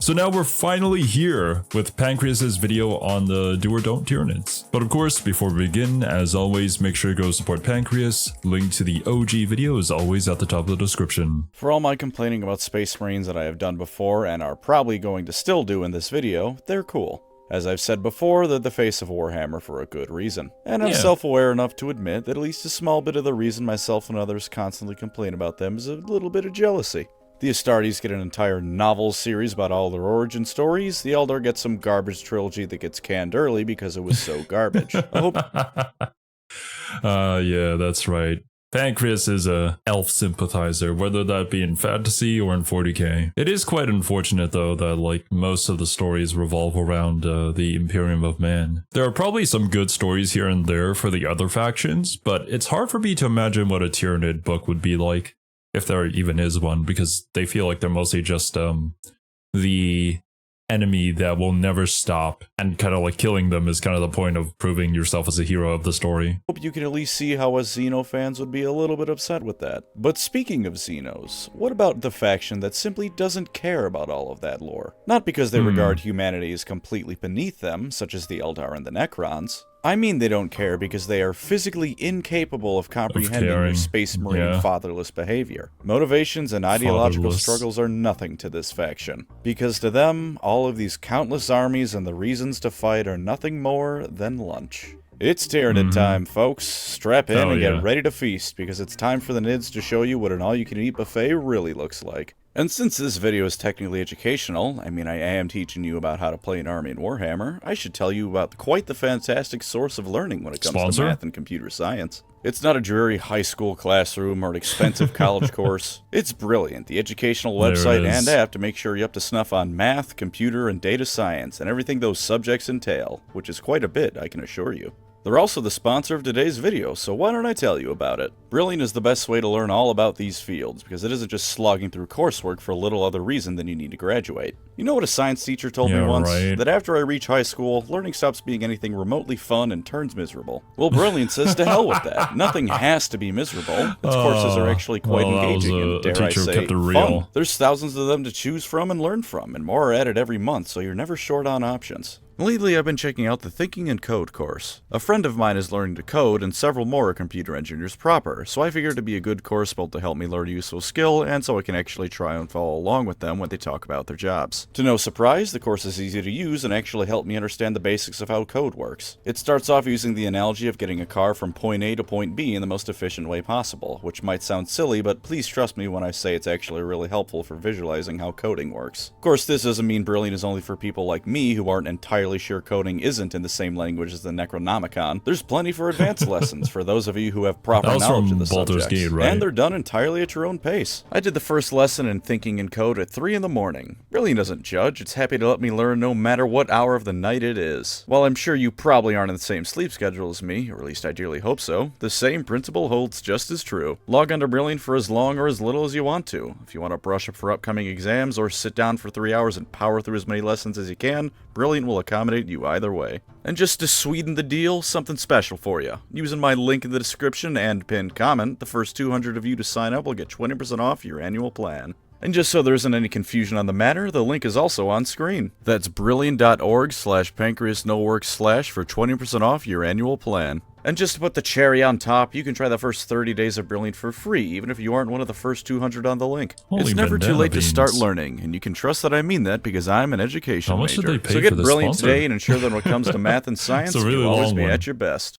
So now we're finally here with Pancreas's video on the Do or Don't Tyranids. But of course, before we begin, as always, make sure to go support Pancreas. Link to the OG video is always at the top of the description. For all my complaining about Space Marines that I have done before and are probably going to still do in this video, they're cool. As I've said before, they're the face of Warhammer for a good reason. And I'm self-aware enough to admit that at least a small bit of the reason myself and others constantly complain about them is a little bit of jealousy. The Astartes get an entire novel series about all their origin stories. The Eldar gets some garbage trilogy that gets canned early because it was so garbage. Yeah, that's right. Pancreas is a elf sympathizer, whether that be in fantasy or in 40k. It is quite unfortunate though that like most of the stories revolve around the Imperium of Man. There are probably some good stories here and there for the other factions, but it's hard for me to imagine what a Tyranid book would be like, if there even is one, because they feel like they're mostly just the enemy that will never stop, and kind of like killing them is kind of the point of proving yourself as a hero of the story. Hope you can at least see how us Xeno fans would be a little bit upset with that. But speaking of Xenos, what about the faction that simply doesn't care about all of that lore? Not because they regard humanity as completely beneath them, such as the Eldar and the Necrons. I mean they don't care because they are physically incapable of comprehending your Space Marine fatherless behavior. Motivations and ideological struggles are nothing to this faction, because to them, all of these countless armies and the reasons to fight are nothing more than lunch. It's Tyranid time, folks. Strap in and get ready to feast, because it's time for the Nids to show you what an all-you-can-eat buffet really looks like. And since this video is technically educational, I mean I am teaching you about how to play an army in Warhammer, I should tell you about quite the fantastic source of learning when it comes to math and computer science. It's not a dreary high school classroom or an expensive college course. It's brilliant, the educational website and app to make sure you're up to snuff on math, computer, and data science, and everything those subjects entail, which is quite a bit, I can assure you. They're also the sponsor of today's video, so why don't I tell you about it? Brilliant is the best way to learn all about these fields, because it isn't just slogging through coursework for a little other reason than you need to graduate. You know what a science teacher told me once? That after I reach high school, learning stops being anything remotely fun and turns miserable. Well, Brilliant says to hell with that. Nothing has to be miserable. Its courses are actually quite engaging and, dare I say, fun. There's thousands of them to choose from and learn from, and more are added every month, so you're never short on options. Lately, I've been checking out the Thinking and Code course. A friend of mine is learning to code, and several more are computer engineers proper, so I figured it'd be a good course both to help me learn a useful skill, and so I can actually try and follow along with them when they talk about their jobs. To no surprise, the course is easy to use and actually helped me understand the basics of how code works. It starts off using the analogy of getting a car from point A to point B in the most efficient way possible, which might sound silly, but please trust me when I say it's actually really helpful for visualizing how coding works. Of course, this doesn't mean Brilliant is only for people like me who aren't entirely sure coding isn't in the same language as the Necronomicon. There's plenty for advanced lessons for those of you who have proper knowledge of the subject, and they're done entirely at your own pace. I did the first lesson in Thinking and Code at 3 in the morning. Brilliant doesn't judge, it's happy to let me learn no matter what hour of the night it is. While I'm sure you probably aren't in the same sleep schedule as me, or at least I dearly hope so, the same principle holds just as true. Log on to Brilliant for as long or as little as you want to. If you want to brush up for upcoming exams or sit down for 3 hours and power through as many lessons as you can, Brilliant will accommodate you either way. And just to sweeten the deal, something special for you. Using my link in the description and pinned comment, the first 200 of you to sign up will get 20% off your annual plan. And just so there isn't any confusion on the matter, the link is also on screen. That's brilliant.org/PancreasNoWork/ for 20% off your annual plan. And just to put the cherry on top, you can try the first 30 days of Brilliant for free, even if you aren't one of the first 200 on the link. It's never too late to start learning, and you can trust that I mean that because I'm an education major. So get Brilliant today and ensure that when it comes to math and science, you'll always be at your best.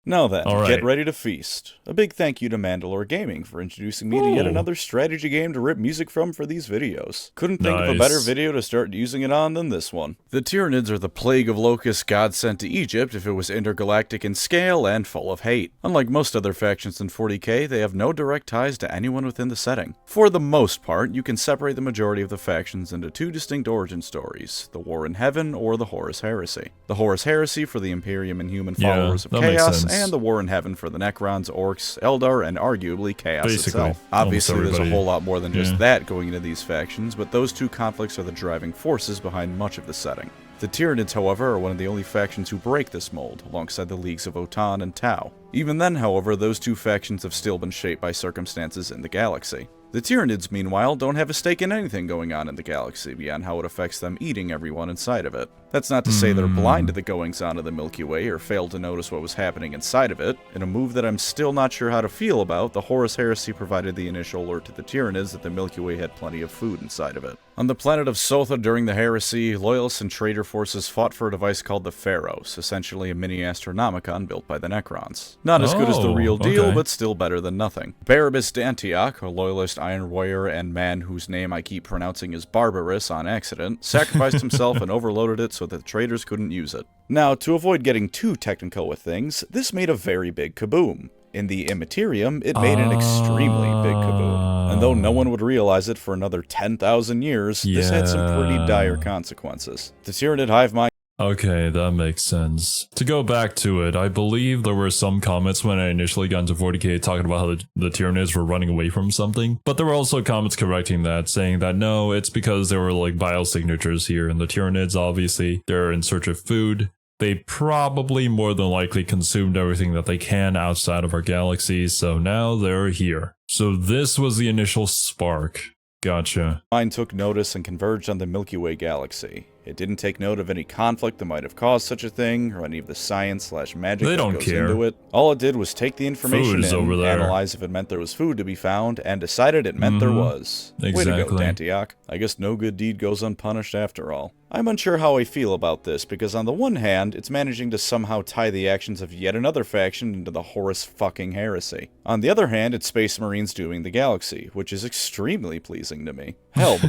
Now then, get ready to feast. A big thank you to Mandalore Gaming for introducing me to yet another strategy game to rip music from for these videos. Couldn't think of a better video to start using it on than this one. The Tyranids are the plague of locusts God sent to Egypt if it was intergalactic in scale and full of hate. Unlike most other factions in 40k, they have no direct ties to anyone within the setting. For the most part, you can separate the majority of the factions into two distinct origin stories, the War in Heaven or the Horus Heresy. The Horus Heresy for the Imperium and human followers of Chaos, and the War in Heaven for the Necrons, Orcs, Eldar, and arguably Chaos itself. Obviously, there's a whole lot more than just that going into these factions, but those two conflicts are the driving forces behind much of the setting. The Tyranids, however, are one of the only factions who break this mold, alongside the Leagues of Otan and Tau. Even then, however, those two factions have still been shaped by circumstances in the galaxy. The Tyranids, meanwhile, don't have a stake in anything going on in the galaxy beyond how it affects them eating everyone inside of it. That's not to say they're blind to the goings-on of the Milky Way or failed to notice what was happening inside of it. In a move that I'm still not sure how to feel about, the Horus Heresy provided the initial alert to the Tyranids that the Milky Way had plenty of food inside of it. On the planet of Sotha during the Heresy, Loyalists and traitor forces fought for a device called the Pharos, essentially a mini Astronomicon built by the Necrons. Not as good as the real deal, but still better than nothing. Barabas D'Antioch, a Loyalist iron warrior and man whose name I keep pronouncing as Barbarous on accident, sacrificed himself and overloaded it so that the traitors couldn't use it. Now, to avoid getting too technical with things, this made a very big kaboom. In the Immaterium, it made an extremely big kaboom. And though no one would realize it for another 10,000 years, this had some pretty dire consequences. The Tyranid hive mind. Okay, that makes sense. To go back to it, I believe there were some comments when I initially got into 40k talking about how the Tyranids were running away from something, but there were also comments correcting that, saying that no, it's because there were like biosignatures here, and the Tyranids, obviously, they're in search of food. They probably more than likely consumed everything that they can outside of our galaxy, so now they're here. So this was the initial spark. Gotcha. Mind took notice and converged on the Milky Way galaxy. It didn't take note of any conflict that might have caused such a thing, or any of the science/magic that goes into it. All it did was take the information in, analyze if it meant there was food to be found, and decided it meant there was. Exactly. Way to go, D'Antioch. I guess no good deed goes unpunished after all. I'm unsure how I feel about this, because on the one hand, it's managing to somehow tie the actions of yet another faction into the Horus fucking Heresy. On the other hand, it's Space Marines doing the galaxy, which is extremely pleasing to me. Hell.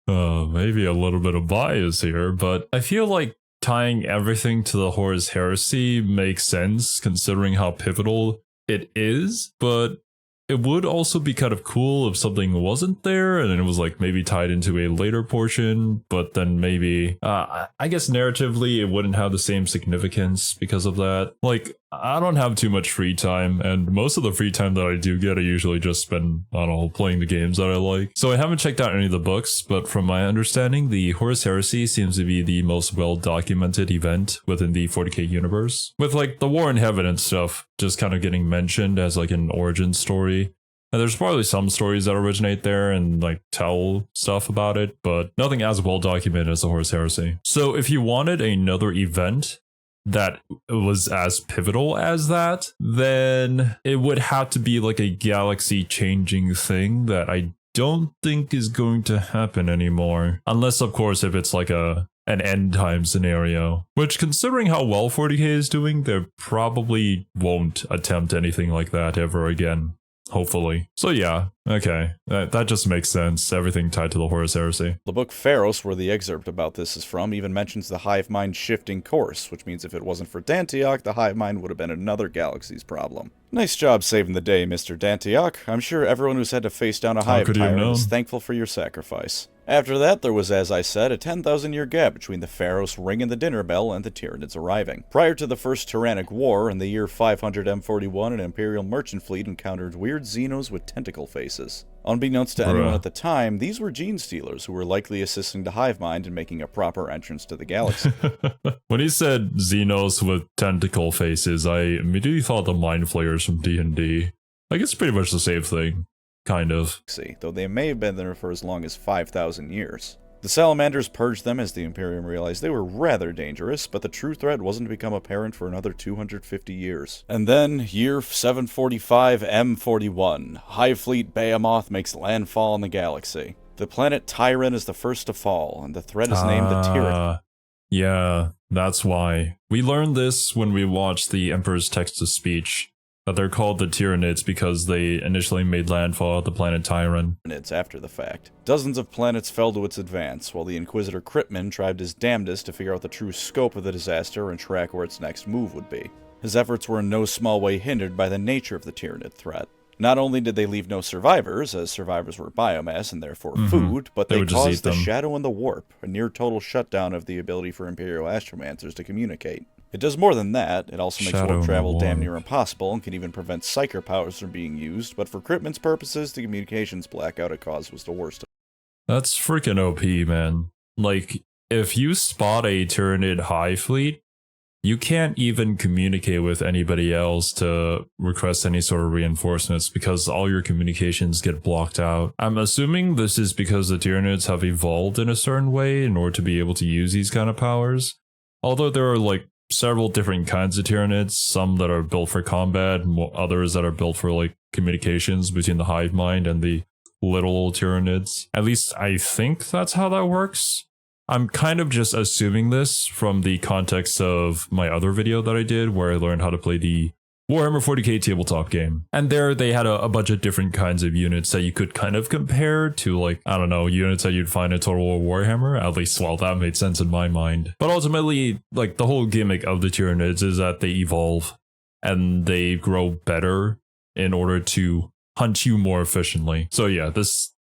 Maybe a little bit of bias here, but I feel like tying everything to the Horus Heresy makes sense considering how pivotal it is, but it would also be kind of cool if something wasn't there and it was like maybe tied into a later portion, but then maybe, I guess narratively it wouldn't have the same significance because of that. Like, I don't have too much free time, and most of the free time that I do get, I usually just spend, I don't know, playing the games that I like. So I haven't checked out any of the books, but from my understanding, the Horus Heresy seems to be the most well-documented event within the 40k universe, with like the War in Heaven and stuff just kind of getting mentioned as like an origin story. And there's probably some stories that originate there and like tell stuff about it, but nothing as well documented as the Horus Heresy. So if you wanted another event that was as pivotal as that, then it would have to be like a galaxy changing thing that I don't think is going to happen anymore. Unless, of course, if it's like an end time scenario, which considering how well 40k is doing, they probably won't attempt anything like that ever again. Hopefully. So yeah, okay. That just makes sense. Everything tied to the Horus Heresy. The book Pharos, where the excerpt about this is from, even mentions the hive mind shifting course, which means if it wasn't for D'Antioch, the hive mind would have been another galaxy's problem. Nice job saving the day, Mr. D'Antioch. I'm sure everyone who's had to face down a hive tyrant is thankful for your sacrifice. After that, there was, as I said, a 10,000-year gap between the Pharos ringing the dinner bell and the Tyranids arriving. Prior to the First Tyrannic War, in the year 500 M41, an Imperial merchant fleet encountered weird Xenos with tentacle faces. Unbeknownst to anyone at the time, these were gene stealers who were likely assisting the hive mind in making a proper entrance to the galaxy. When he said Xenos with tentacle faces, I immediately thought the Mind Flayers from D&D. Like, it's pretty much the same thing. Kind of. Though they may have been there for as long as 5,000 years. The Salamanders purged them as the Imperium realized they were rather dangerous, but the true threat wasn't to become apparent for another 250 years. And then, year 745 M41, Hive Fleet Behemoth makes landfall in the galaxy. The planet Tyran is the first to fall, and the threat is named the Tyranid. Yeah, that's why. We learned this when we watched the Emperor's text-to-speech. That they're called the Tyranids because they initially made landfall at the planet Tyran. After the fact. Dozens of planets fell to its advance, while the Inquisitor Kryptman tried his damnedest to figure out the true scope of the disaster and track where its next move would be. His efforts were in no small way hindered by the nature of the Tyranid threat. Not only did they leave no survivors, as survivors were biomass and therefore food, but they caused the Shadow and the Warp, a near-total shutdown of the ability for Imperial Astromancers to communicate. It does more than that, it also makes warp travel damn near impossible and can even prevent psyker powers from being used, but for Kryptman's purposes, the communications blackout it caused was the worst. That's freaking OP, man. Like, if you spot a Tyranid hive fleet, you can't even communicate with anybody else to request any sort of reinforcements because all your communications get blocked out. I'm assuming this is because the Tyranids have evolved in a certain way in order to be able to use these kind of powers. Although there are like several different kinds of Tyranids, some that are built for combat, others that are built for like communications between the hive mind and the little Tyranids. At least I think that's how that works. I'm kind of just assuming this from the context of my other video that I did where I learned how to play the Warhammer 40k tabletop game. And there they had a bunch of different kinds of units that you could kind of compare to, like, I don't know, units that you'd find in Total War Warhammer. At least, well, that made sense in my mind. But ultimately, like, the whole gimmick of the Tyranids is that they evolve and they grow better in order to hunt you more efficiently. So yeah,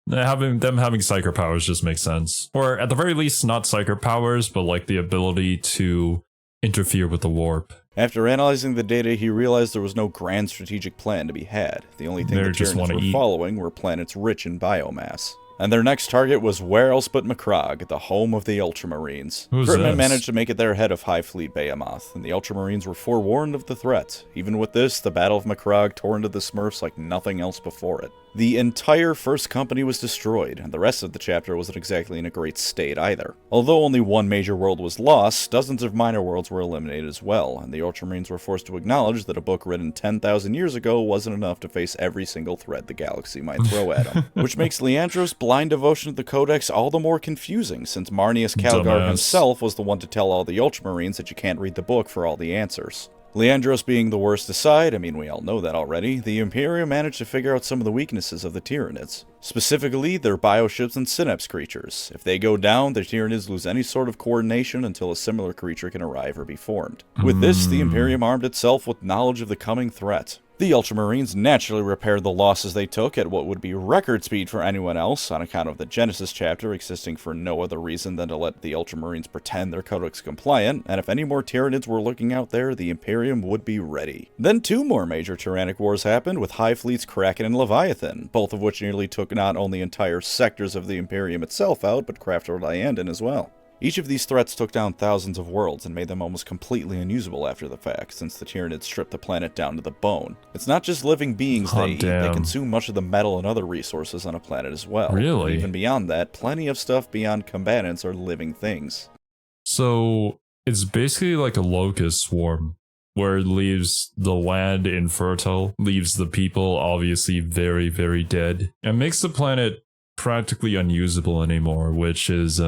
having psyker powers just makes sense. Or at the very least, not psyker powers, but like the ability to interfere with the warp. After analyzing the data, he realized there was no grand strategic plan to be had. The only thing the Tyranids were following were planets rich in biomass. And their next target was where else but Macragge, the home of the Ultramarines. Gritman managed to make it there ahead of High Fleet Behemoth, and the Ultramarines were forewarned of the threat. Even with this, the Battle of Macragge tore into the Smurfs like nothing else before it. The entire first company was destroyed, and the rest of the chapter wasn't exactly in a great state either. Although only one major world was lost, dozens of minor worlds were eliminated as well, and the Ultramarines were forced to acknowledge that a book written 10,000 years ago wasn't enough to face every single threat the galaxy might throw at them. Which makes Leandros' blind devotion to the Codex all the more confusing, since Marneus Calgar himself was the one to tell all the Ultramarines that you can't read the book for all the answers. Leandros being the worst aside, I mean we all know that already, the Imperium managed to figure out some of the weaknesses of the Tyranids. Specifically, their bioships and synapse creatures. If they go down, the Tyranids lose any sort of coordination until a similar creature can arrive or be formed. With this, the Imperium armed itself with knowledge of the coming threat. The Ultramarines naturally repaired the losses they took at what would be record speed for anyone else, on account of the Genesis chapter existing for no other reason than to let the Ultramarines pretend they're Codex compliant, and if any more Tyranids were looking out there, the Imperium would be ready. Then two more major Tyrannic wars happened, with High Fleet's Kraken and Leviathan, both of which nearly took not only entire sectors of the Imperium itself out, but Craftor Lyandon as well. Each of these threats took down thousands of worlds and made them almost completely unusable after the fact, since the Tyranids stripped the planet down to the bone. It's not just living beings they eat, they consume much of the metal and other resources on a planet as well. Really? And even beyond that, plenty of stuff beyond combatants are living things. So, it's basically like a locust swarm, where it leaves the land infertile, leaves the people obviously very, very dead, and makes the planet practically unusable anymore, which is,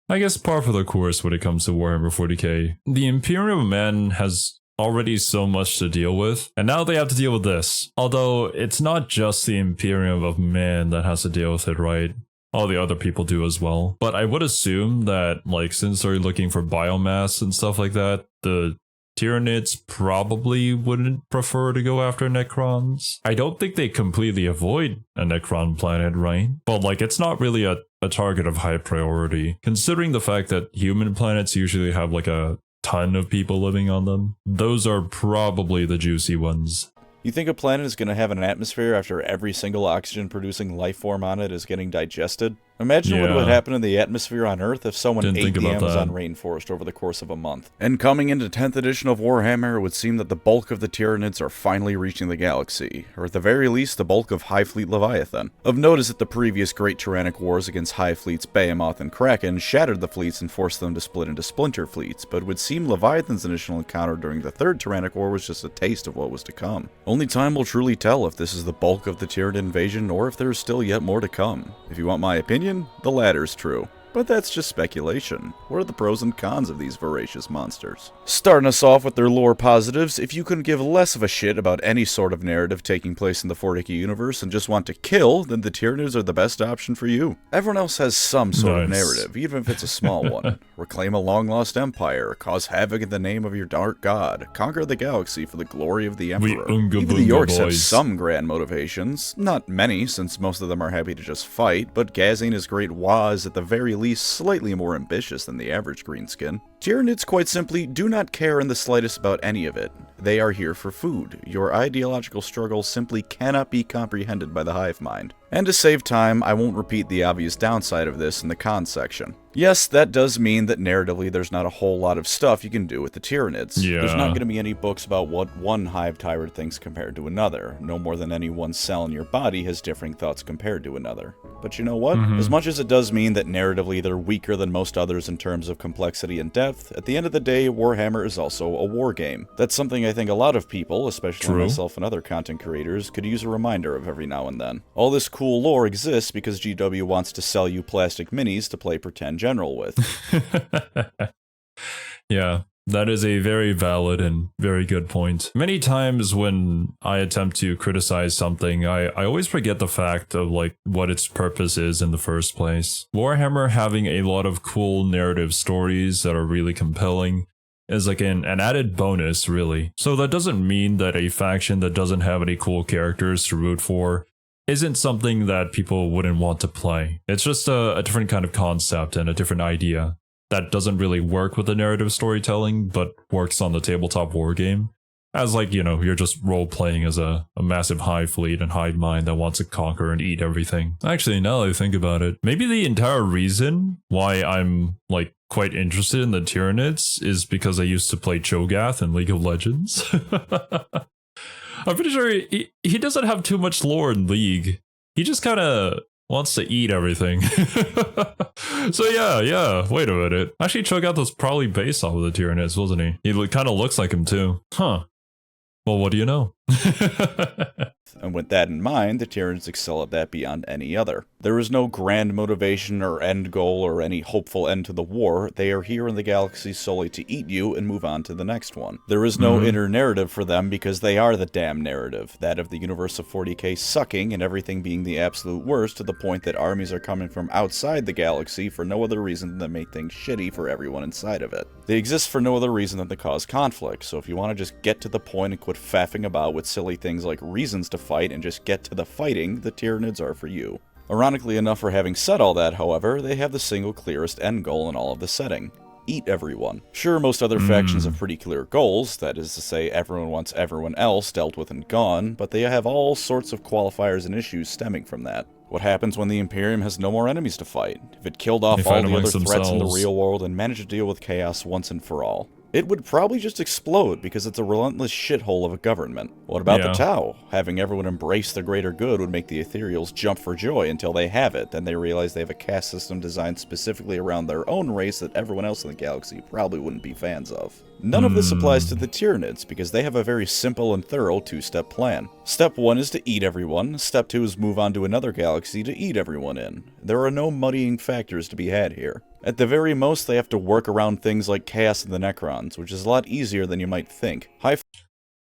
I guess par for the course when it comes to Warhammer 40k. The Imperium man has already so much to deal with, and now they have to deal with this. Although, it's not just the Imperium of man that has to deal with it, right? All the other people do as well. But I would assume that, like, since they're looking for biomass and stuff like that, the Tyranids probably wouldn't prefer to go after Necrons. I don't think they completely avoid a Necron planet, right? But like, it's not really a target of high priority, considering the fact that human planets usually have like a ton of people living on them. Those are probably the juicy ones. You think a planet is going to have an atmosphere after every single oxygen-producing life form on it is getting digested? Imagine what would happen in the atmosphere on Earth if someone ate the Amazon rainforest over the course of a month. And coming into 10th edition of Warhammer, it would seem that the bulk of the Tyranids are finally reaching the galaxy, or at the very least, the bulk of High Fleet Leviathan. Of note is that the previous Great Tyrannic Wars against High Fleets Behemoth and Kraken shattered the fleets and forced them to split into splinter fleets, but it would seem Leviathan's initial encounter during the Third Tyrannic War was just a taste of what was to come. Only time will truly tell if this is the bulk of the Tyranid invasion, or if there is still yet more to come. If you want my opinion, the latter's true. But that's just speculation. What are the pros and cons of these voracious monsters? Starting us off with their lore positives, if you couldn't give less of a shit about any sort of narrative taking place in the 40k universe and just want to kill, then the Tyranids are the best option for you. Everyone else has some sort of narrative, even if it's a small one. Reclaim a long-lost empire, cause havoc in the name of your dark god, conquer the galaxy for the glory of the Emperor. Even the Orcs have some grand motivations. Not many, since most of them are happy to just fight, but Gazing his great Wa is at the very least slightly more ambitious than the average greenskin. Tyranids quite simply do not care in the slightest about any of it. They are here for food. Your ideological struggle simply cannot be comprehended by the hive mind. And to save time, I won't repeat the obvious downside of this in the cons section. Yes, that does mean that narratively there's not a whole lot of stuff you can do with the Tyranids. Yeah. There's not going to be any books about what one hive tyrant thinks compared to another, no more than any one cell in your body has differing thoughts compared to another. But you know what? As much as it does mean that narratively they're weaker than most others in terms of complexity and depth, at the end of the day, Warhammer is also a war game. That's something I think a lot of people, especially myself and other content creators, could use a reminder of every now and then. All this cool lore exists because GW wants to sell you plastic minis to play pretend general with. Yeah, that is a very valid and very good point. Many times when I attempt to criticize something, I always forget the fact of like what its purpose is in the first place. Warhammer having a lot of cool narrative stories that are really compelling is like an added bonus, really. So that doesn't mean that a faction that doesn't have any cool characters to root for isn't something that people wouldn't want to play. It's just a different kind of concept and a different idea that doesn't really work with the narrative storytelling, but works on the tabletop war game. As like, you know, you're just role-playing as a massive hive fleet and hive mind that wants to conquer and eat everything. Actually, now that I think about it, maybe the entire reason why I'm, like, quite interested in the Tyranids is because I used to play Cho'Gath in League of Legends. I'm pretty sure he doesn't have too much lore in League. He just kind of wants to eat everything. So yeah, wait a minute. Actually, Cho'Gath was probably based off of the Tyranids, wasn't he? He kind of looks like him too. Huh. Well, what do you know? And with that in mind, the Tyranids excel at that beyond any other. There is no grand motivation or end goal or any hopeful end to the war. They are here in the galaxy solely to eat you and move on to the next one. There is no inner narrative for them because they are the damn narrative, that of the universe of 40k sucking and everything being the absolute worst, to the point that armies are coming from outside the galaxy for no other reason than to make things shitty for everyone inside of it. They exist for no other reason than to cause conflict, so if you want to just get to the point and quit faffing about with silly things like reasons to fight and just get to the fighting, the Tyranids are for you. Ironically enough, for having said all that, however, they have the single clearest end goal in all of the setting. Eat everyone. Sure, most other factions have pretty clear goals, that is to say, everyone wants everyone else dealt with and gone, but they have all sorts of qualifiers and issues stemming from that. What happens when the Imperium has no more enemies to fight? If it killed off all the other threats in the real world and managed to deal with chaos once and for all? It would probably just explode because it's a relentless shithole of a government. What about the Tau? Having everyone embrace the greater good would make the Ethereals jump for joy until they have it, then they realize they have a caste system designed specifically around their own race that everyone else in the galaxy probably wouldn't be fans of. None of this applies to the Tyranids because they have a very simple and thorough two-step plan. Step 1 is to eat everyone, step 2 is move on to another galaxy to eat everyone in. There are no muddying factors to be had here. At the very most, they have to work around things like Chaos and the Necrons, which is a lot easier than you might think.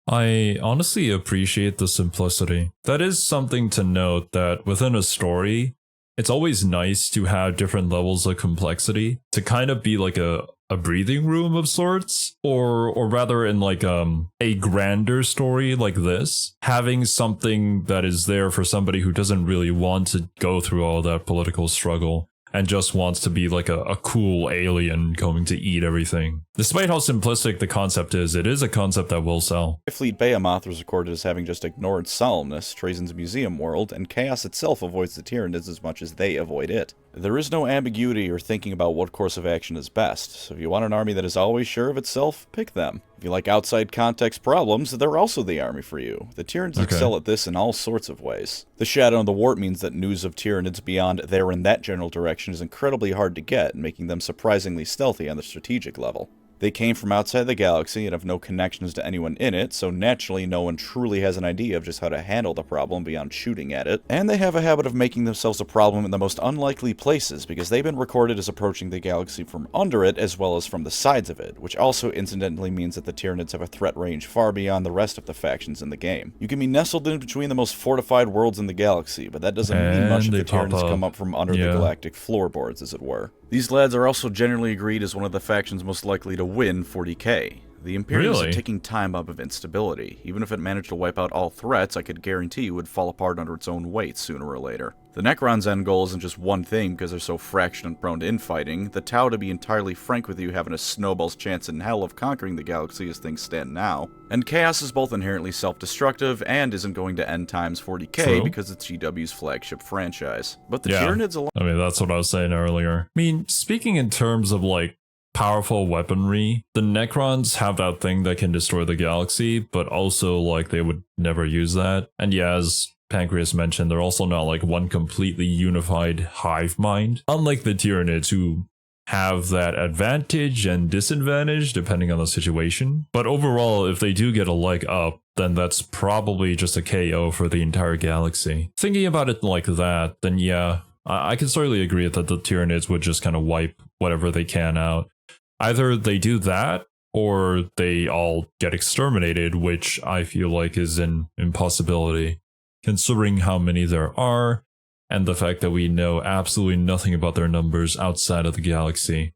I honestly appreciate the simplicity. That is something to note, that within a story, it's always nice to have different levels of complexity, to kind of be like a breathing room of sorts, or rather in like a grander story like this, having something that is there for somebody who doesn't really want to go through all that political struggle and just wants to be like a cool alien going to eat everything. Despite how simplistic the concept is, it is a concept that will sell. Fleet Behemoth was recorded as having just ignored Solemnness, Trajan's museum world, and Chaos itself avoids the Tyranids as much as they avoid it. There is no ambiguity or thinking about what course of action is best, so if you want an army that is always sure of itself, pick them. If you like outside context problems, they're also the army for you. The Tyranids excel at this in all sorts of ways. The Shadow and the Warp means that news of Tyranids beyond there in that general direction is incredibly hard to get, making them surprisingly stealthy on the strategic level. They came from outside the galaxy and have no connections to anyone in it, so naturally no one truly has an idea of just how to handle the problem beyond shooting at it. And they have a habit of making themselves a problem in the most unlikely places, because they've been recorded as approaching the galaxy from under it as well as from the sides of it, which also incidentally means that the Tyranids have a threat range far beyond the rest of the factions in the game. You can be nestled in between the most fortified worlds in the galaxy, but that doesn't mean much if the Tyranids come up from under the galactic floorboards, as it were. These lads are also generally agreed as one of the factions most likely to win 40k. The Imperium is a Really? ticking time bomb of instability. Even if it managed to wipe out all threats, I could guarantee it would fall apart under its own weight sooner or later. The Necron's end goal isn't just one thing because they're so fractured and prone to infighting. The Tau, to be entirely frank with you, having a snowball's chance in hell of conquering the galaxy as things stand now. And Chaos is both inherently self-destructive and isn't going to end times 40k True. because it's GW's flagship franchise. But the Yeah. Tyranids I mean, that's what I was saying earlier. I mean, speaking in terms of like powerful weaponry, the Necrons have that thing that can destroy the galaxy, but also like they would never use that. And yeah, as Pancreas mentioned, they're also not like one completely unified hive mind, unlike the Tyranids, who have that advantage and disadvantage depending on the situation. But overall, if they do get a leg up, then that's probably just a KO for the entire galaxy. Thinking about it like that, then yeah, I can certainly agree that the Tyranids would just kind of wipe whatever they can out. Either they do that, or they all get exterminated, which I feel like is an impossibility, considering how many there are, and the fact that we know absolutely nothing about their numbers outside of the galaxy.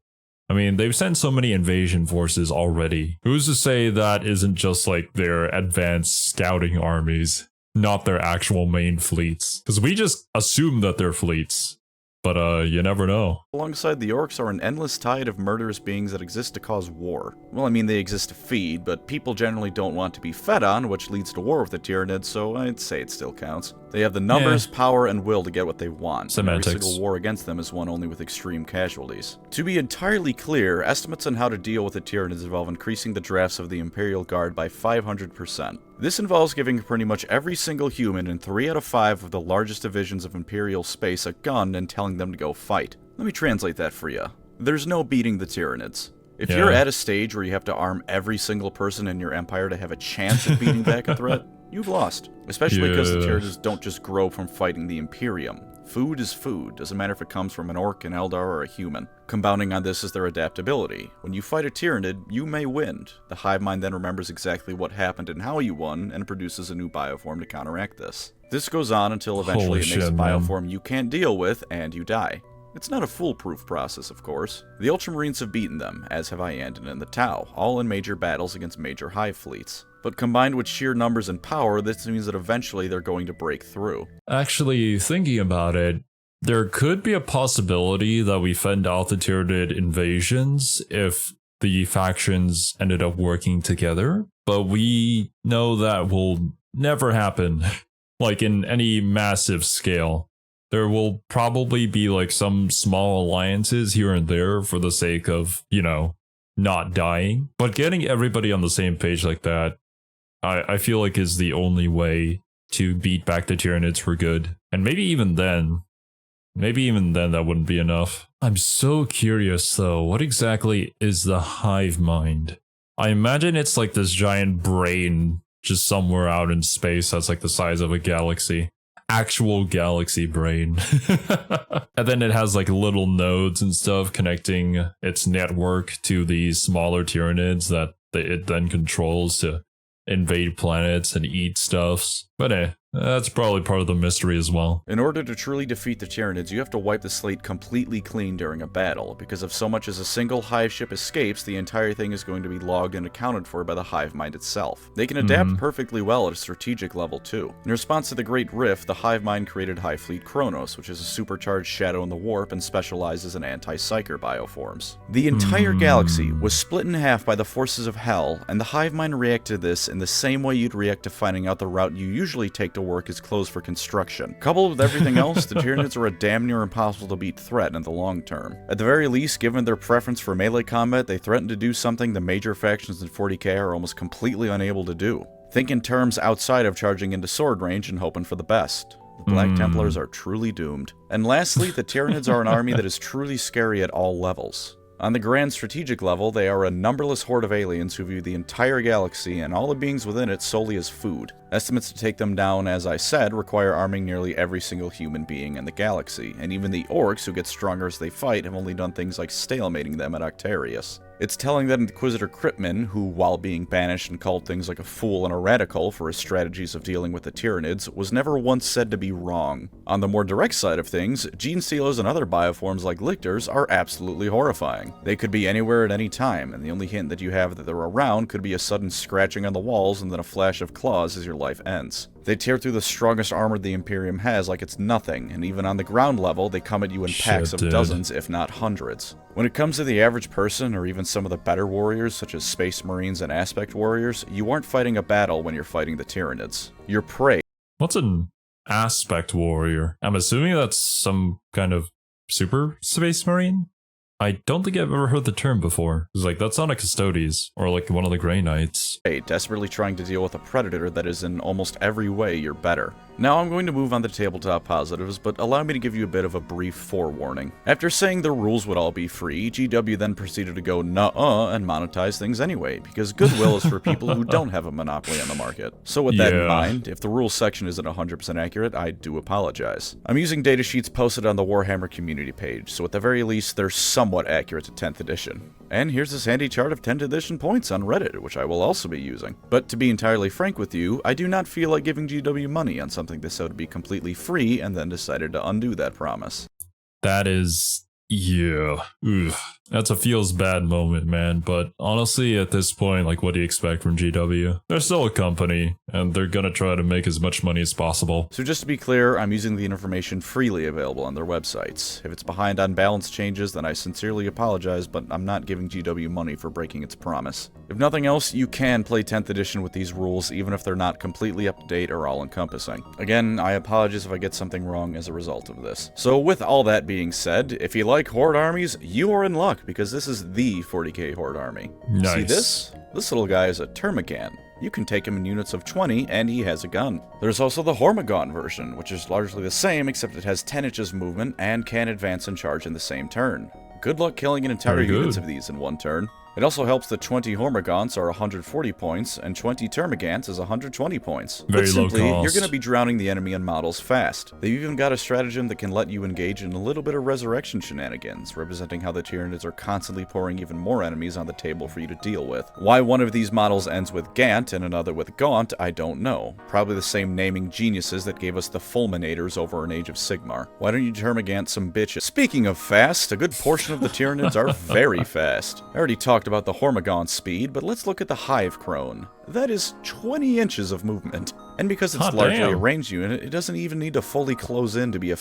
I mean, they've sent so many invasion forces already. Who's to say that isn't just like their advanced scouting armies, not their actual main fleets? Because we just assume that they're fleets. But you never know. Alongside the orcs are an endless tide of murderous beings that exist to cause war. Well, I mean, they exist to feed, but people generally don't want to be fed on, which leads to war with the Tyranids, so I'd say it still counts. They have the numbers, power, and will to get what they want. Semantics. Every single war against them is won only with extreme casualties. To be entirely clear, estimates on how to deal with the Tyranids involve increasing the drafts of the Imperial Guard by 500%. This involves giving pretty much every single human in 3 out of 5 of the largest divisions of Imperial space a gun and telling them to go fight. Let me translate that for you. There's no beating the Tyranids. If you're at a stage where you have to arm every single person in your empire to have a chance at beating back a threat, you've lost. Especially because the Tyranids don't just grow from fighting the Imperium. Food is food, doesn't matter if it comes from an orc, an Eldar, or a human. Compounding on this is their adaptability. When you fight a Tyranid, you may win. The hive mind then remembers exactly what happened and how you won, and produces a new bioform to counteract this. This goes on until eventually it makes a bioform you can't deal with, and you die. It's not a foolproof process, of course. The Ultramarines have beaten them, as have Iyanden and the Tau, all in major battles against major hive fleets. But combined with sheer numbers and power, this means that eventually they're going to break through. Actually, thinking about it, there could be a possibility that we fend off the Tyranid invasions if the factions ended up working together, but we know that will never happen, like in any massive scale. There will probably be like some small alliances here and there for the sake of, you know, not dying, but getting everybody on the same page like that, I feel like is the only way to beat back the Tyranids for good. And maybe even then that wouldn't be enough. I'm so curious though, what exactly is the hive mind? I imagine it's like this giant brain just somewhere out in space that's like the size of a galaxy. Actual galaxy brain. And then it has like little nodes and stuff connecting its network to these smaller Tyranids that it then controls to invade planets and eat stuffs. But that's probably part of the mystery as well. In order to truly defeat the Tyranids, you have to wipe the slate completely clean during a battle, because if so much as a single hive ship escapes, the entire thing is going to be logged and accounted for by the hive mind itself. They can adapt perfectly well at a strategic level too. In response to the Great Rift, the hive mind created Hive Fleet Kronos, which is a supercharged shadow in the warp and specializes in anti-psyker bioforms. The entire galaxy was split in half by the forces of hell, and the hive mind reacted to this in the same way you'd react to finding out the route you usually take to work is closed for construction. Coupled with everything else, the Tyranids are a damn near impossible to beat threat in the long term. At the very least, given their preference for melee combat, they threaten to do something the major factions in 40k are almost completely unable to do. Think in terms outside of charging into sword range and hoping for the best. The Black Templars are truly doomed. And lastly, the Tyranids are an army that is truly scary at all levels. On the grand strategic level, they are a numberless horde of aliens who view the entire galaxy and all the beings within it solely as food. Estimates to take them down, as I said, require arming nearly every single human being in the galaxy, and even the orcs, who get stronger as they fight, have only done things like stalemating them at Octarius. It's telling that Inquisitor Kryptman, who, while being banished and called things like a fool and a radical for his strategies of dealing with the Tyranids, was never once said to be wrong. On the more direct side of things, gene stealers and other bioforms like lictors are absolutely horrifying. They could be anywhere at any time, and the only hint that you have that they're around could be a sudden scratching on the walls and then a flash of claws as your life ends. They tear through the strongest armor the Imperium has like it's nothing, and even on the ground level, they come at you in packs of dozens, if not hundreds. When it comes to the average person, or even some of the better warriors, such as Space Marines and Aspect Warriors, you aren't fighting a battle when you're fighting the Tyranids. You're prey. What's an Aspect Warrior? I'm assuming that's some kind of super Space Marine? I don't think I've ever heard the term before. It's like, that's not a Custodes, or like one of the Grey Knights. Desperately trying to deal with a predator that is in almost every way you're better. Now I'm going to move on to tabletop positives, but allow me to give you a bit of a brief forewarning. After saying the rules would all be free, GW then proceeded to go nuh-uh and monetize things anyway, because goodwill is for people who don't have a monopoly on the market. So with that in mind, if the rules section isn't 100% accurate, I do apologize. I'm using datasheets posted on the Warhammer community page, so at the very least they're somewhat accurate to 10th edition. And here's this handy chart of 10th edition points on Reddit, which I will also be using. But to be entirely frank with you, I do not feel like giving GW money on something they said would be completely free and then decided to undo that promise. That is... yeah. Ugh. That's a feels bad moment, man. But honestly, at this point, like, what do you expect from GW? They're still a company, and they're gonna try to make as much money as possible. So just to be clear, I'm using the information freely available on their websites. If it's behind on balance changes, then I sincerely apologize, but I'm not giving GW money for breaking its promise. If nothing else, you can play 10th edition with these rules, even if they're not completely up to date or all-encompassing. Again, I apologize if I get something wrong as a result of this. So with all that being said, if you like Horde armies, you are in luck, because this is the 40k Horde army. Nice. See this? This little guy is a Termagant. You can take him in units of 20, and he has a gun. There's also the Hormagon version, which is largely the same, except it has 10 inches movement and can advance and charge in the same turn. Good luck killing an entire units of these in one turn. It also helps that 20 Hormagants are 140 points, and 20 Termagants is 120 points. Very Put simply, low cost. you're going to be drowning the enemy in models fast. They've even got a stratagem that can let you engage in a little bit of resurrection shenanigans, representing how the Tyranids are constantly pouring even more enemies on the table for you to deal with. Why one of these models ends with Gant and another with Gaunt, I don't know. Probably the same naming geniuses that gave us the Fulminators over an Age of Sigmar. Why don't you Termagant some bitches? Speaking of fast, a good portion of the Tyranids are very fast. I already talked about the Hormagon speed, but let's look at the Hive Crone. That is 20 inches of movement. And because it's largely a ranged unit, it doesn't even need to fully close in to be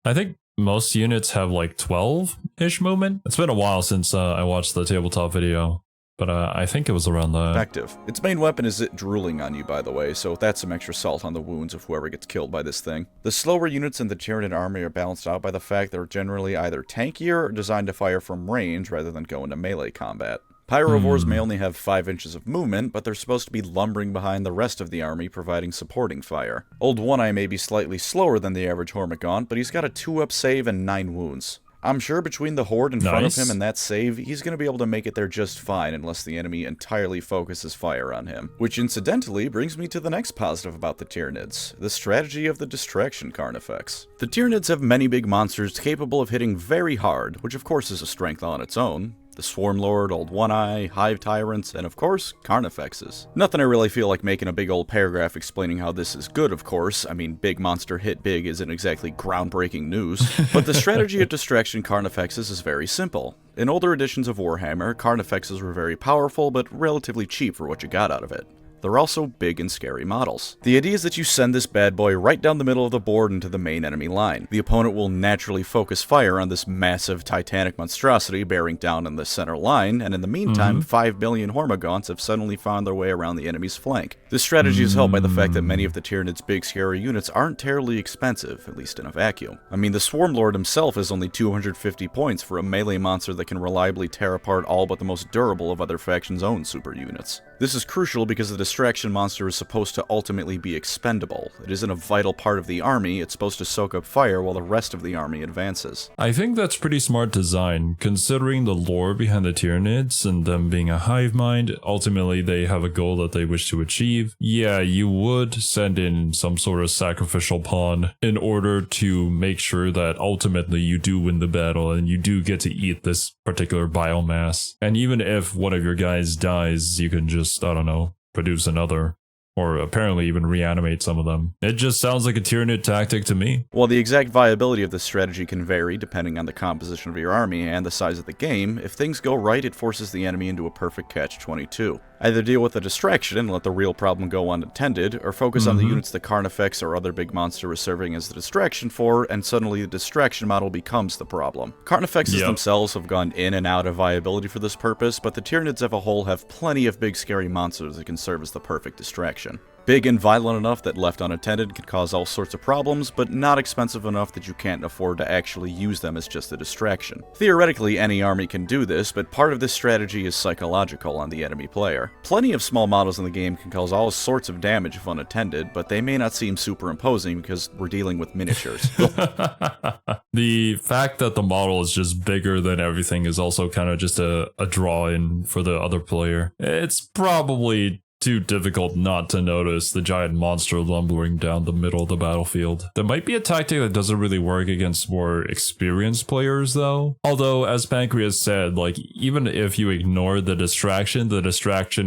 I think most units have like 12-ish movement. It's been a while since I watched the tabletop video, but I think it was around that. effective. Its main weapon is it drooling on you, by the way, so that's some extra salt on the wounds of whoever gets killed by this thing. The slower units in the Tyranid army are balanced out by the fact they're generally either tankier or designed to fire from range rather than go into melee combat. Pyrovores may only have 5 inches of movement, but they're supposed to be lumbering behind the rest of the army, providing supporting fire. Old One-Eye may be slightly slower than the average Hormagaunt, but he's got a 2-up save and 9 wounds. I'm sure between the Horde in front of him and that save, he's going to be able to make it there just fine unless the enemy entirely focuses fire on him. Which incidentally brings me to the next positive about the Tyranids, the strategy of the Distraction Carnifex. The Tyranids have many big monsters capable of hitting very hard, which of course is a strength on its own. The Swarm Lord, Old One-Eye, Hive Tyrants, and of course, Carnifexes. Nothing I really feel like making a big old paragraph explaining how this is good, of course. I mean, big monster hit big isn't exactly groundbreaking news. But the strategy of Distraction Carnifexes is very simple. In older editions of Warhammer, Carnifexes were very powerful, but relatively cheap for what you got out of it. They're also big and scary models. The idea is that you send this bad boy right down the middle of the board into the main enemy line. The opponent will naturally focus fire on this massive titanic monstrosity bearing down in the center line, and in the meantime, 5 billion Hormagaunts have suddenly found their way around the enemy's flank. This strategy is helped by the fact that many of the Tyranids' big scary units aren't terribly expensive, at least in a vacuum. I mean, the Swarm Lord himself is only 250 points for a melee monster that can reliably tear apart all but the most durable of other factions' own super units. This is crucial because the distraction monster is supposed to ultimately be expendable. It isn't a vital part of the army, it's supposed to soak up fire while the rest of the army advances. I think that's pretty smart design, considering the lore behind the Tyranids and them being a hive mind. Ultimately, they have a goal that they wish to achieve. Yeah, you would send in some sort of sacrificial pawn in order to make sure that ultimately you do win the battle and you do get to eat this particular biomass. And even if one of your guys dies, you can just, I don't know, produce another. Or apparently even reanimate some of them. It just sounds like a Tyranid tactic to me. While the exact viability of this strategy can vary depending on the composition of your army and the size of the game, if things go right, it forces the enemy into a perfect catch-22. Either deal with the distraction and let the real problem go unattended, or focus on the units the Carnifex or other big monster is serving as the distraction for, and suddenly the distraction model becomes the problem. Carnifexes themselves have gone in and out of viability for this purpose, but the Tyranids as a whole have plenty of big scary monsters that can serve as the perfect distraction. Big and violent enough that left unattended can cause all sorts of problems, but not expensive enough that you can't afford to actually use them as just a distraction. Theoretically, any army can do this, but part of this strategy is psychological on the enemy player. Plenty of small models in the game can cause all sorts of damage if unattended, but they may not seem super imposing because we're dealing with miniatures. The fact that the model is just bigger than everything is also kind of just a draw-in for the other player. It's probably too difficult not to notice the giant monster lumbering down the middle of the battlefield. There might be a tactic that doesn't really work against more experienced players though. Although, as Pancreas said, like, even if you ignore the distraction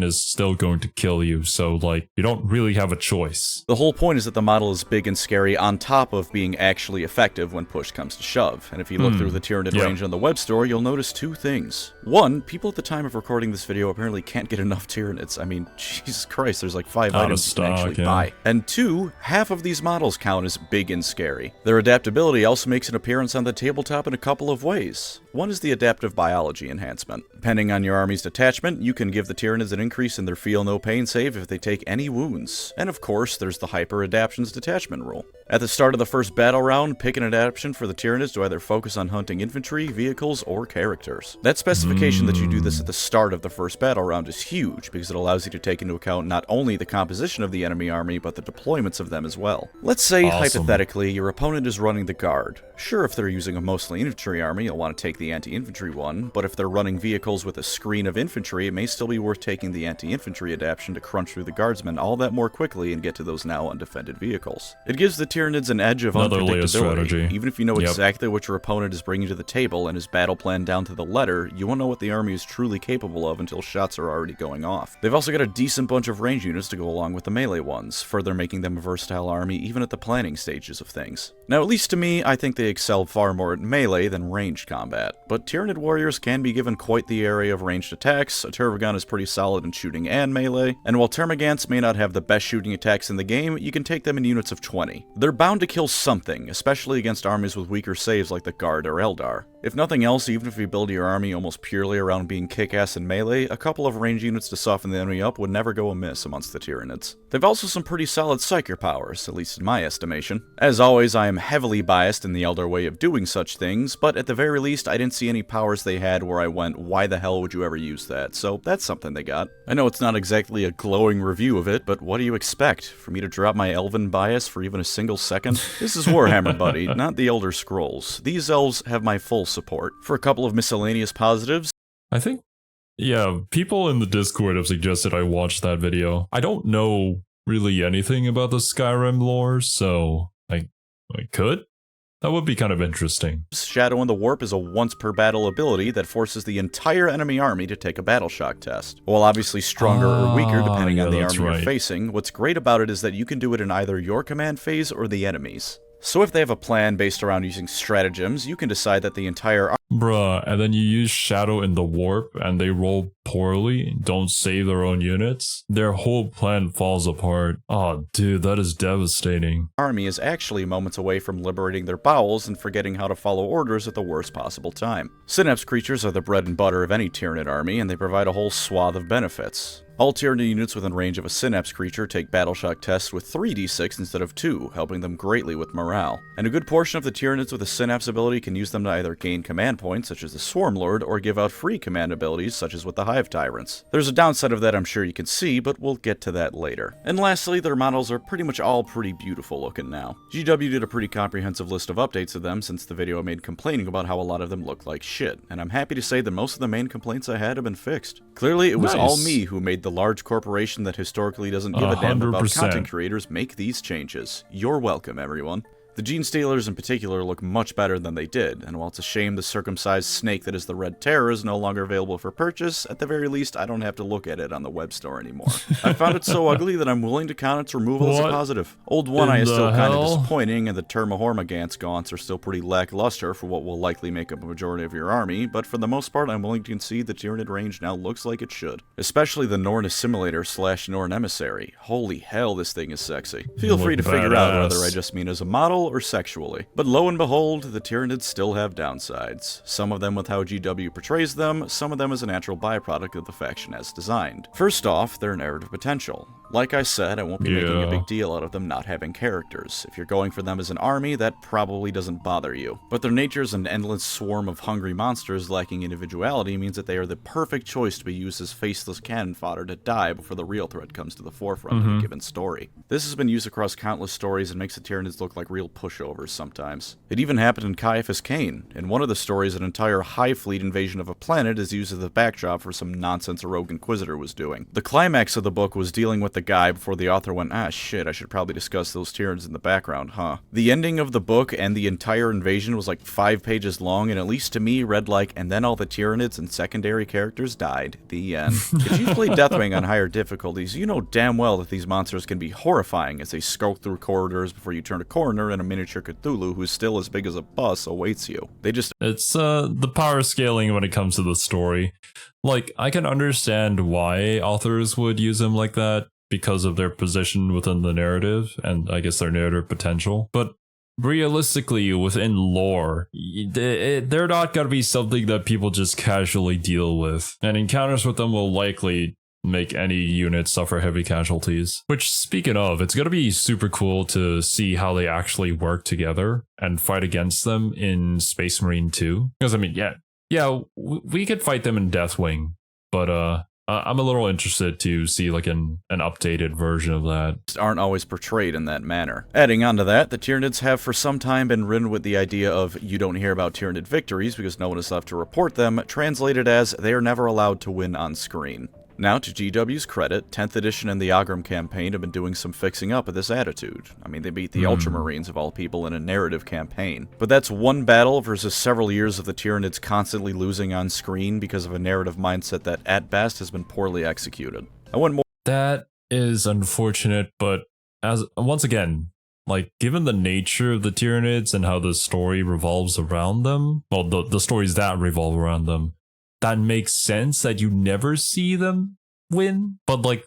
is still going to kill you, so like, you don't really have a choice. The whole point is that the model is big and scary on top of being actually effective when push comes to shove, and if you look through the Tyranid range on the web store, you'll notice two things. One, people at the time of recording this video apparently can't get enough Tyranids. I mean, Jesus Christ, there's like 5 items you can actually buy. And two, half of these models count as big and scary. Their adaptability also makes an appearance on the tabletop in a couple of ways. One is the adaptive biology enhancement. Depending on your army's detachment, you can give the Tyranids an increase in their feel no pain save if they take any wounds. And of course, there's the hyper adaptions detachment rule. At the start of the first battle round, pick an adaptation for the Tyranids to either focus on hunting infantry, vehicles, or characters. That specification that you do this at the start of the first battle round is huge, because it allows you to take into account not only the composition of the enemy army, but the deployments of them as well. Let's say, hypothetically, your opponent is running the guard. Sure, if they're using a mostly infantry army, you'll want to take the anti-infantry one, but if they're running vehicles with a screen of infantry, it may still be worth taking the anti-infantry adaptation to crunch through the guardsmen all that more quickly and get to those now undefended vehicles. It gives the Tyranids an edge of unpredictability. Even if you know exactly what your opponent is bringing to the table and his battle plan down to the letter, you won't know what the army is truly capable of until shots are already going off. They've also got a decent bunch of range units to go along with the melee ones, further making them a versatile army even at the planning stages of things. Now, at least to me, I think they excel far more at melee than ranged combat, but Tyranid warriors can be given quite the array of ranged attacks. A Tervagon is pretty solid in shooting and melee, and while Termagants may not have the best shooting attacks in the game, you can take them in units of 20. They're bound to kill something, especially against armies with weaker saves like the Guard or Eldar. If nothing else, even if you build your army almost purely around being kick-ass in melee, a couple of range units to soften the enemy up would never go amiss amongst the Tyranids. They've also some pretty solid psyker powers, at least in my estimation. As always, I am heavily biased in the Eldar way of doing such things, but at the very least, I didn't see any powers they had where I went, why the hell would you ever use that? So that's something they got. I know it's not exactly a glowing review of it, but what do you expect? For me to drop my elven bias for even a single second? This is Warhammer, buddy, not the Elder Scrolls. These elves have my full support. For a couple of miscellaneous positives, I think, yeah, people in the Discord have suggested I watch that video. I don't know really anything about the Skyrim lore, so I could. That would be kind of interesting. Shadow in the Warp is a once-per-battle ability that forces the entire enemy army to take a battle shock test. While obviously stronger or weaker depending on the army you're facing, what's great about it is that you can do it in either your command phase or the enemy's. So if they have a plan based around using stratagems, you can decide that the entire Bruh, and then you use Shadow in the Warp and they roll poorly, don't save their own units, their whole plan falls apart. Oh dude, that is devastating. Army is actually moments away from liberating their bowels and forgetting how to follow orders at the worst possible time. Synapse creatures are the bread and butter of any Tyranid army, and they provide a whole swath of benefits. All Tyranid units within range of a Synapse creature take Battleshock tests with 3d6 instead of 2, helping them greatly with morale. And a good portion of the Tyranids with a Synapse ability can use them to either gain command points, such as the Swarm Lord, or give out free command abilities, such as with the Hive Tyrants. There's a downside of that I'm sure you can see, but we'll get to that later. And lastly, their models are pretty much all pretty beautiful looking now. GW did a pretty comprehensive list of updates of them since the video I made complaining about how a lot of them look like shit, and I'm happy to say that most of the main complaints I had have been fixed. Clearly, it was all me who made the large corporation that historically doesn't give a damn about content creators make these changes. You're welcome, everyone. The Gene Stealers in particular look much better than they did, and while it's a shame the circumcised snake that is the Red Terror is no longer available for purchase, at the very least I don't have to look at it on the web store anymore. I found it so ugly that I'm willing to count its removal as a positive. Old One Eye is still kind of disappointing, and the Termahormagant's gaunts are still pretty lackluster for what will likely make up a majority of your army, but for the most part I'm willing to concede the Tyranid range now looks like it should. Especially the Norn Assimilator / Norn Emissary. Holy hell, this thing is sexy. Feel free to figure out whether I just mean as a model or sexually. But lo and behold, the Tyranids still have downsides. Some of them with how GW portrays them, some of them as a natural byproduct of the faction as designed. First off, their narrative potential. Like I said, I won't be making a big deal out of them not having characters. If you're going for them as an army, that probably doesn't bother you. But their nature as an endless swarm of hungry monsters lacking individuality means that they are the perfect choice to be used as faceless cannon fodder to die before the real threat comes to the forefront of a given story. This has been used across countless stories and makes the Tyranids look like real pushovers sometimes. It even happened in Caiaphas Cain. In one of the stories, an entire Hive fleet invasion of a planet is used as the backdrop for some nonsense a rogue inquisitor was doing. The climax of the book was dealing with the guy before the author went, ah shit, I should probably discuss those Tyranids in the background, huh? The ending of the book and the entire invasion was like 5 pages long, and at least to me read like, and then all the Tyranids and secondary characters died. The end. If you've played Deathwing on higher difficulties, you know damn well that these monsters can be horrifying as they skulk through corridors before you turn a corner and a miniature Cthulhu who's still as big as a bus awaits you. It's the power scaling when it comes to the story. Like, I can understand why authors would use them like that, because of their position within the narrative, and I guess their narrative potential. But realistically, within lore, they're not going to be something that people just casually deal with. And encounters with them will likely make any unit suffer heavy casualties. Which, speaking of, it's going to be super cool to see how they actually work together and fight against them in Space Marine 2. Because, I mean, yeah, we could fight them in Deathwing, but I'm a little interested to see like an updated version of that. Aren't always portrayed in that manner. Adding on to that, the Tyranids have for some time been ridden with the idea of you don't hear about Tyranid victories because no one is left to report them, translated as they are never allowed to win on screen. Now, to GW's credit, 10th edition and the Agram campaign have been doing some fixing up of this attitude. I mean, they beat the Ultramarines of all people in a narrative campaign. But that's one battle versus several years of the Tyranids constantly losing on screen because of a narrative mindset that, at best, has been poorly executed. That is unfortunate, but once again, like, given the nature of the Tyranids and how the story revolves around them, well, the stories that revolve around them, that makes sense that you never see them win, but like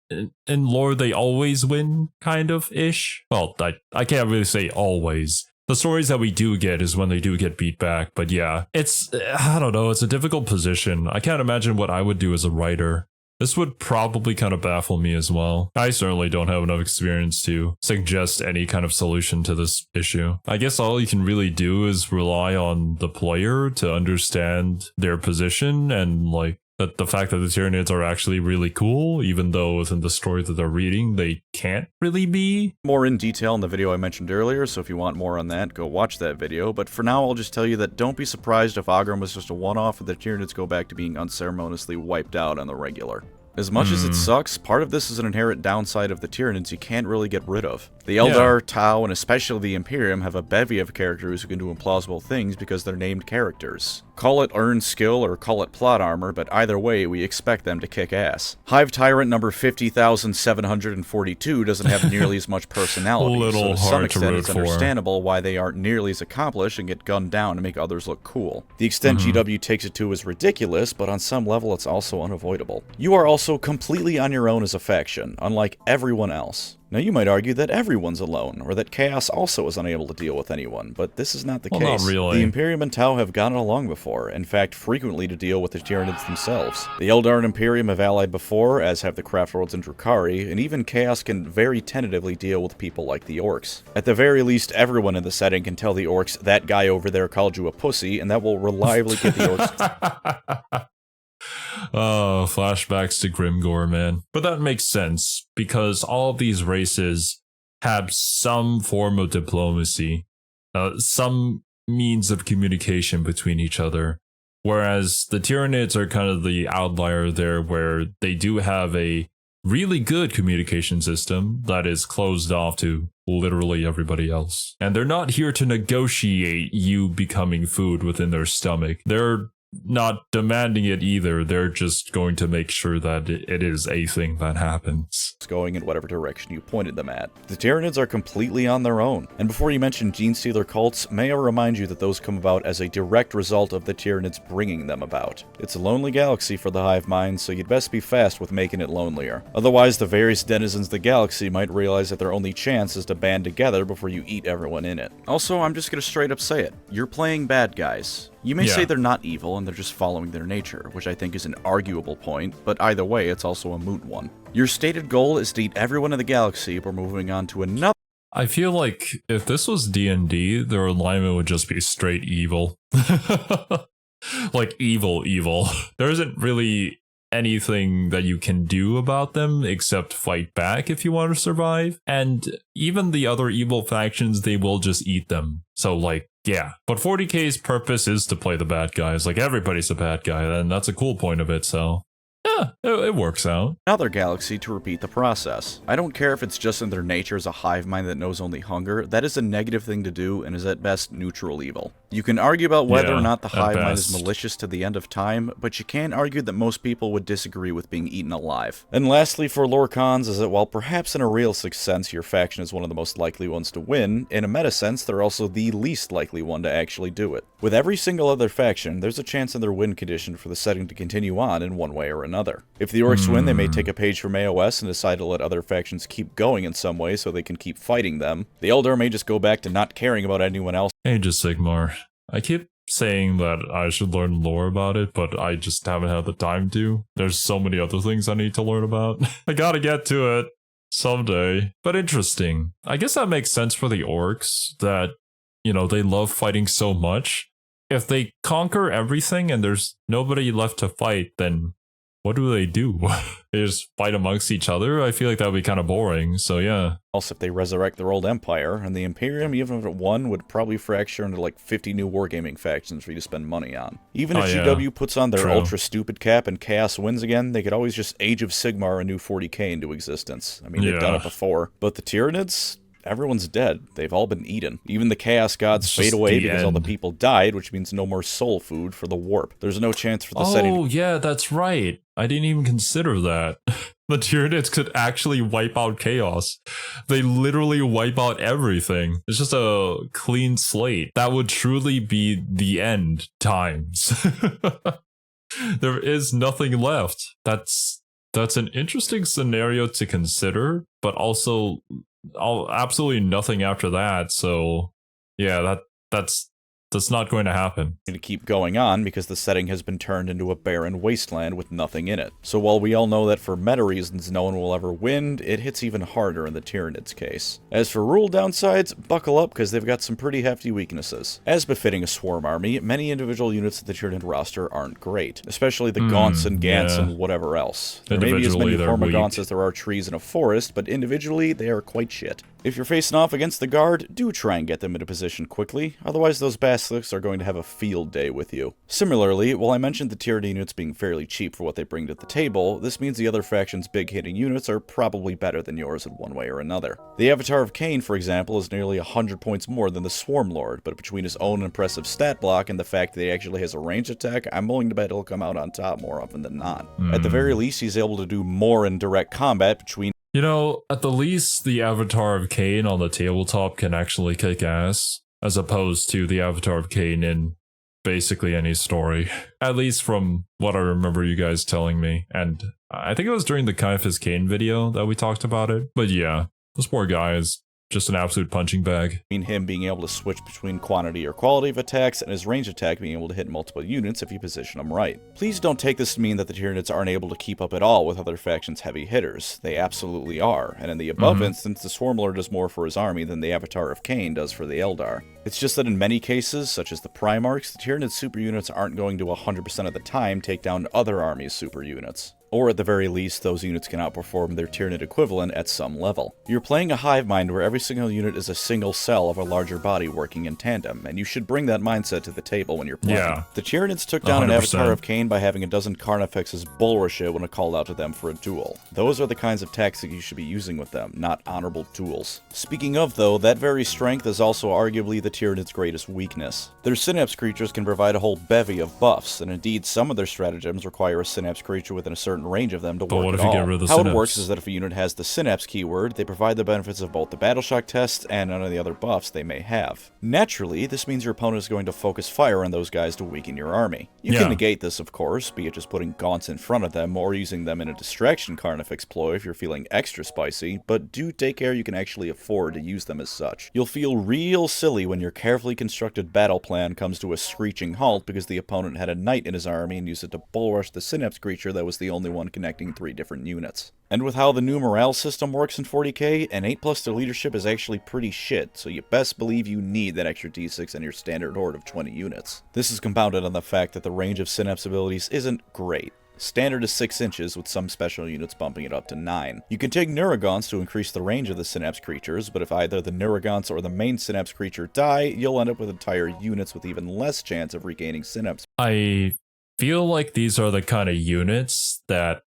in lore they always win, kind of ish. Well, I can't really say always. The stories that we do get is when they do get beat back, but yeah, I don't know, it's a difficult position. I can't imagine what I would do as a writer. This would probably kind of baffle me as well. I certainly don't have enough experience to suggest any kind of solution to this issue. I guess all you can really do is rely on the player to understand their position and like that the fact that the Tyranids are actually really cool, even though within the story that they're reading, they can't really be. More in detail in the video I mentioned earlier, so if you want more on that, go watch that video. But for now, I'll just tell you that don't be surprised if Agram was just a one-off and the Tyranids go back to being unceremoniously wiped out on the regular. As much as it sucks, part of this is an inherent downside of the Tyranids you can't really get rid of. The Eldar, Tau, and especially the Imperium have a bevy of characters who can do implausible things because they're named characters. Call it earned skill or call it plot armor, but either way, we expect them to kick ass. Hive Tyrant number 50,742 doesn't have nearly as much personality, so to some extent it's understandable why they aren't nearly as accomplished and get gunned down to make others look cool. The extent GW takes it to is ridiculous, but on some level it's also unavoidable. You are also also completely on your own as a faction, unlike everyone else. Now you might argue that everyone's alone, or that Chaos also is unable to deal with anyone, but this is not the case. Not really. The Imperium and Tau have gotten along before, in fact frequently to deal with the Tyranids themselves. The Eldar and Imperium have allied before, as have the Craftworlds and Drukhari, and even Chaos can very tentatively deal with people like the Orcs. At the very least, everyone in the setting can tell the Orcs that guy over there called you a pussy, and that will reliably get the Orcs... Oh, flashbacks to Grimgore, man. But that makes sense, because all of these races have some form of diplomacy, some means of communication between each other, whereas the Tyranids are kind of the outlier there, where they do have a really good communication system that is closed off to literally everybody else. And they're not here to negotiate you becoming food within their stomach. They're not demanding it either. They're just going to make sure that it is a thing that happens. Going in whatever direction you pointed them at. The Tyranids are completely on their own. And before you mention Gene Stealer cults, may I remind you that those come about as a direct result of the Tyranids bringing them about. It's a lonely galaxy for the hive mind, so you'd best be fast with making it lonelier. Otherwise, the various denizens of the galaxy might realize that their only chance is to band together before you eat everyone in it. Also, I'm just gonna straight up say it. You're playing bad guys. You may say they're not evil and they're just following their nature, which I think is an arguable point, but either way, it's also a moot one. Your stated goal is to eat everyone in the galaxy before moving on to another. I feel like if this was D&D, their alignment would just be straight evil. Like evil. There isn't really anything that you can do about them except fight back if you want to survive. And even the other evil factions, they will just eat them. So like, yeah. But 40k's purpose is to play the bad guys. Like everybody's a bad guy, and that's a cool point of it, so yeah, it works out. Another galaxy to repeat the process. I don't care if it's just in their nature as a hive mind that knows only hunger. That is a negative thing to do and is at best neutral evil. You can argue about whether or not the hive mind is malicious to the end of time, but you can't argue that most people would disagree with being eaten alive. And lastly, for lore cons, is that while perhaps in a realistic sense your faction is one of the most likely ones to win, in a meta sense they're also the least likely one to actually do it. With every single other faction, there's a chance in their win condition for the setting to continue on in one way or another. If the Orcs win, they may take a page from AOS and decide to let other factions keep going in some way so they can keep fighting them. The Eldar may just go back to not caring about anyone else. Age of Sigmar. I keep saying that I should learn lore about it, but I just haven't had the time to. There's so many other things I need to learn about. I gotta get to it someday. But interesting. I guess that makes sense for the Orcs, that, you know, they love fighting so much. If they conquer everything and there's nobody left to fight, then what do? They just fight amongst each other? I feel like that would be kind of boring, so yeah. Else if they resurrect their old empire, and the Imperium, even if it won, would probably fracture into like 50 new wargaming factions for you to spend money on. Even if GW puts on their ultra stupid cap and Chaos wins again, they could always just Age of Sigmar a new 40k into existence. I mean, they've done it before. But the Tyranids? Everyone's dead. They've all been eaten. Even the Chaos Gods fade away because all the people died, which means no more soul food for the warp. There's no chance for the setting. Oh, yeah, that's right. I didn't even consider that. The Tyranids could actually wipe out Chaos. They literally wipe out everything. It's just a clean slate. That would truly be the end times. There is nothing left. That's an interesting scenario to consider, but also absolutely nothing after that. So yeah, that's not going to happen. To keep going on because the setting has been turned into a barren wasteland with nothing in it. So while we all know that for meta reasons no one will ever win, it hits even harder in the Tyranids case. As for rule downsides, buckle up because they've got some pretty hefty weaknesses. As befitting a swarm army, many individual units of the Tyranid roster aren't great, especially the Gaunts and Gants and whatever else. There may be as many Hormagaunts as there are trees in a forest, but individually they are quite shit. If you're facing off against the guard, do try and get them into position quickly, otherwise those basilisks are going to have a field day with you. Similarly, while I mentioned the Tyranid units being fairly cheap for what they bring to the table, this means the other faction's big hitting units are probably better than yours in one way or another. The Avatar of Cain, for example, is nearly 100 points more than the Swarm Lord, but between his own impressive stat block and the fact that he actually has a range attack, I'm willing to bet he'll come out on top more often than not. At the very least, he's able to do more in direct combat between... You know, at the least, the Avatar of Cain on the tabletop can actually kick ass, as opposed to the Avatar of Cain in basically any story, at least from what I remember you guys telling me. And I think it was during the Caiaphas Cain video that we talked about it. But yeah, this poor guy is just an absolute punching bag. Him being able to switch between quantity or quality of attacks, and his range attack being able to hit multiple units if you position them right. Please don't take this to mean that the Tyranids aren't able to keep up at all with other factions' heavy hitters. They absolutely are, and in the above instance, the Swarmlord does more for his army than the Avatar of Cain does for the Eldar. It's just that in many cases, such as the Primarchs, the Tyranid super units aren't going to 100% of the time take down other armies' super units. Or at the very least, those units can outperform their Tyranid equivalent at some level. You're playing a hive mind where every single unit is a single cell of a larger body working in tandem, and you should bring that mindset to the table when you're playing. Yeah. The Tyranids took down an 100%. Avatar of Cain by having a dozen Carnifexes bulrush it when it called out to them for a duel. Those are the kinds of tactics you should be using with them, not honorable duels. Speaking of, though, that very strength is also arguably the Tyranid's greatest weakness. Their Synapse creatures can provide a whole bevy of buffs, and indeed some of their stratagems require a Synapse creature within a certain range of them to work what at if you all. get rid of the How it Synapse? works is that if a unit has the Synapse keyword, they provide the benefits of both the Battle Shock test and none of the other buffs they may have. Naturally, this means your opponent is going to focus fire on those guys to weaken your army. You Yeah. can negate this, of course, be it just putting gaunts in front of them or using them in a distraction Carnifex ploy if you're feeling extra spicy, but do take care you can actually afford to use them as such. You'll feel real silly when your carefully constructed battle plan comes to a screeching halt because the opponent had a knight in his army and used it to bullrush the Synapse creature that was the only one connecting 3 different units. And with how the new morale system works in 40k, an 8+ to leadership is actually pretty shit, so you best believe you need that extra d6 in your standard horde of 20 units. This is compounded on the fact that the range of Synapse abilities isn't great. Standard is 6 inches, with some special units bumping it up to 9. You can take Neurogons to increase the range of the Synapse creatures, but if either the Neurogons or the main Synapse creature die, you'll end up with entire units with even less chance of regaining Synapse. I feel like these are the kind of units that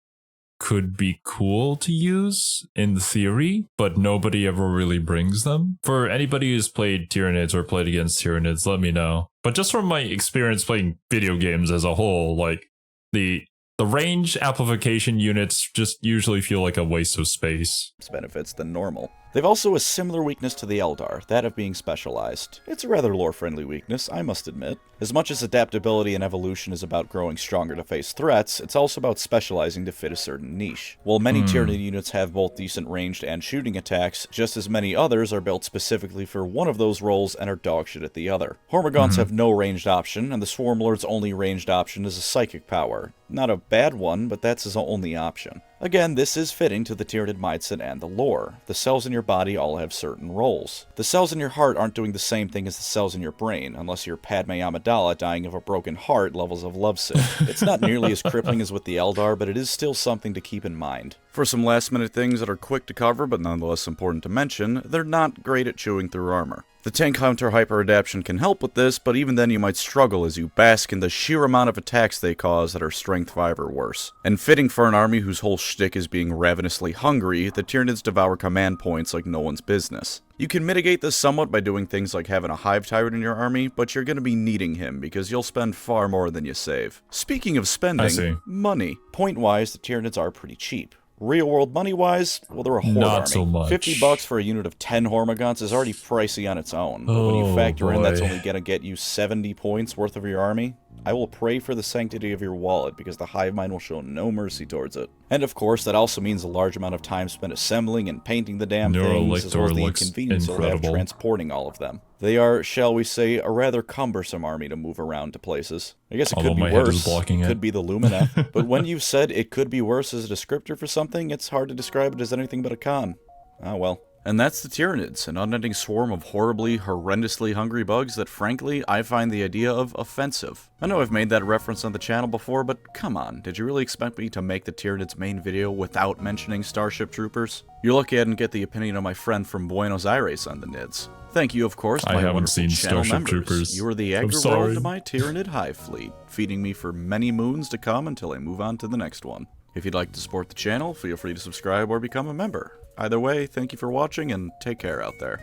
could be cool to use in theory, but nobody ever really brings them. For anybody who's played Tyranids or played against Tyranids, let me know. But just from my experience playing video games as a whole, like the range amplification units just usually feel like a waste of space. Benefits than normal. They've also a similar weakness to the Eldar, that of being specialized. It's a rather lore-friendly weakness, I must admit. As much as adaptability and evolution is about growing stronger to face threats, it's also about specializing to fit a certain niche. While many Tyranid units have both decent ranged and shooting attacks, just as many others are built specifically for one of those roles and are dogshit at the other. Hormagaunts have no ranged option, and the Swarmlord's only ranged option is a psychic power. Not a bad one, but that's his only option. Again, this is fitting to the Tyranid mindset and the lore. The cells in your body all have certain roles. The cells in your heart aren't doing the same thing as the cells in your brain, unless you're Padme Amidala dying of a broken heart levels of lovesick. It's not nearly as crippling as with the Eldar, but it is still something to keep in mind. For some last-minute things that are quick to cover, but nonetheless important to mention, they're not great at chewing through armor. The tank counter hyper-adaption can help with this, but even then you might struggle as you bask in the sheer amount of attacks they cause that are strength 5 or worse. And fitting for an army whose whole shtick is being ravenously hungry, the Tyranids devour command points like no one's business. You can mitigate this somewhat by doing things like having a Hive Tyrant in your army, but you're going to be needing him because you'll spend far more than you save. Speaking of spending, money. Point-wise, the Tyranids are pretty cheap. Real-world money-wise, well, they're a horde Not army. so much. $50 for a unit of 10 Hormagaunts is already pricey on its own, but when you factor in that's only going to get you 70 points worth of your army, I will pray for the sanctity of your wallet because the hive mind will show no mercy towards it. And of course, that also means a large amount of time spent assembling and painting the damn things, as well as the inconvenience you'll have transporting all of them. They are, shall we say, a rather cumbersome army to move around to places. I guess it could be worse. It could be the Lumineth. But when you've said it could be worse as a descriptor for something, it's hard to describe it as anything but a con. Ah well. And that's the Tyranids, an unending swarm of horribly, horrendously hungry bugs that, frankly, I find the idea of offensive. I know I've made that reference on the channel before, but come on, did you really expect me to make the Tyranids main video without mentioning Starship Troopers? You're lucky I didn't get the opinion of my friend from Buenos Aires on the Nids. Thank you, of course, I my haven't wonderful seen channel Starship members. Troopers. You are the agri-world to my Tyranid hive fleet, feeding me for many moons to come until I move on to the next one. If you'd like to support the channel, feel free to subscribe or become a member. Either way, thank you for watching and take care out there.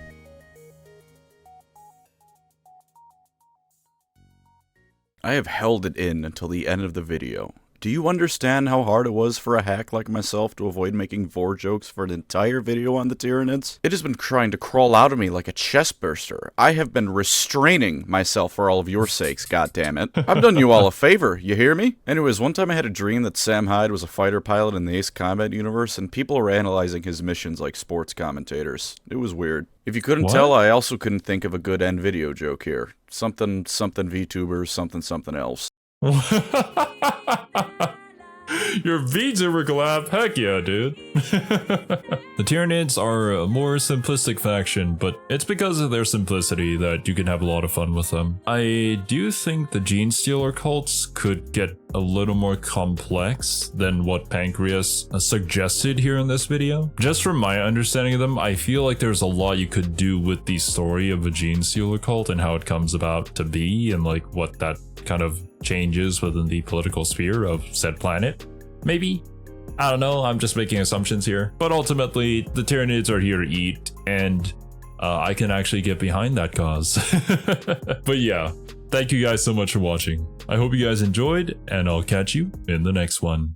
I have held it in until the end of the video. Do you understand how hard it was for a hack like myself to avoid making vor jokes for an entire video on the Tyranids? It has been trying to crawl out of me like a chest burster. I have been restraining myself for all of your sakes, goddammit. I've done you all a favor, you hear me? Anyways, one time I had a dream that Sam Hyde was a fighter pilot in the Ace Combat universe, and people were analyzing his missions like sports commentators. It was weird. If you couldn't tell, I also couldn't think of a good end video joke here. Something VTubers, something else. Your VTuber collab? Heck yeah, dude. The Tyranids are a more simplistic faction, but it's because of their simplicity that you can have a lot of fun with them. I do think the Gene Stealer cults could get a little more complex than what Pancreas suggested here in this video. Just from my understanding of them, I feel like there's a lot you could do with the story of a Gene Stealer cult and how it comes about to be, and like what that kind of changes within the political sphere of said planet. Maybe? I don't know, I'm just making assumptions here. But ultimately, the Tyranids are here to eat, and I can actually get behind that cause. But yeah, thank you guys so much for watching. I hope you guys enjoyed, and I'll catch you in the next one.